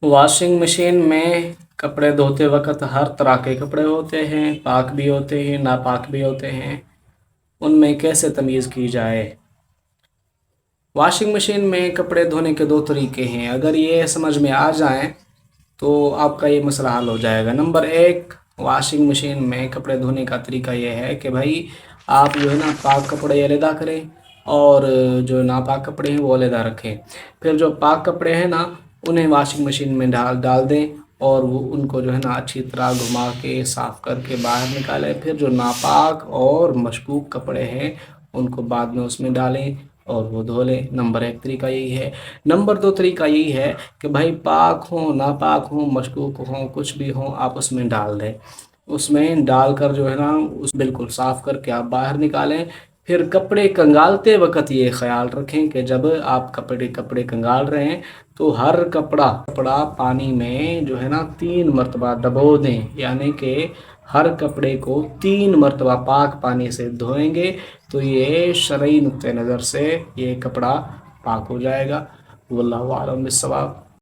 Washing machine में कपड़े धोते वक्त हर तरह के कपड़े होते हैं, पाक भी होते हैं, नापाक भी होते हैं। उनमें कैसे तमीज़ की जाए? वॉशिंग मशीन में कपड़े धोने के दो तरीके हैं। अगर ये समझ में आ जाएं तो आपका ये मसला हल हो जाएगा। नंबर एक, वॉशिंग मशीन में कपड़े धोने का तरीका ये है कि भाई आप जो है ना पाक कपड़े अलहदा करें और जो नापाक कपड़े हैं वो अलहदा रखें। फिर जो पाक कपड़े हैं ना उन्हें वॉशिंग मशीन में डाल डाल दें और वो उनको जो है ना अच्छी तरह घुमा के साफ़ करके बाहर निकालें। फिर जो नापाक और मशकूक कपड़े हैं उनको बाद में उसमें डालें और वो धो लें। नंबर एक तरीका यही है। नंबर दो तरीका यही है कि भाई पाक हो नापाक हो मशकूक हो कुछ भी हो आप उसमें डाल दें। उसमें डालकर जो है ना उस बिल्कुल साफ़ करके आप बाहर निकालें। फिर कपड़े कंगालते वक्त ये ख्याल रखें कि जब आप कपड़े कंगाल रहे हैं तो हर कपड़ा पानी में जो है ना 3 मरतबा डबो दें, यानी कि हर कपड़े को 3 मरतबा पाक पानी से धोएंगे तो ये शरई नुक्ते नज़र से ये कपड़ा पाक हो जाएगा। वल्लाहु आलम बिस्सवाब।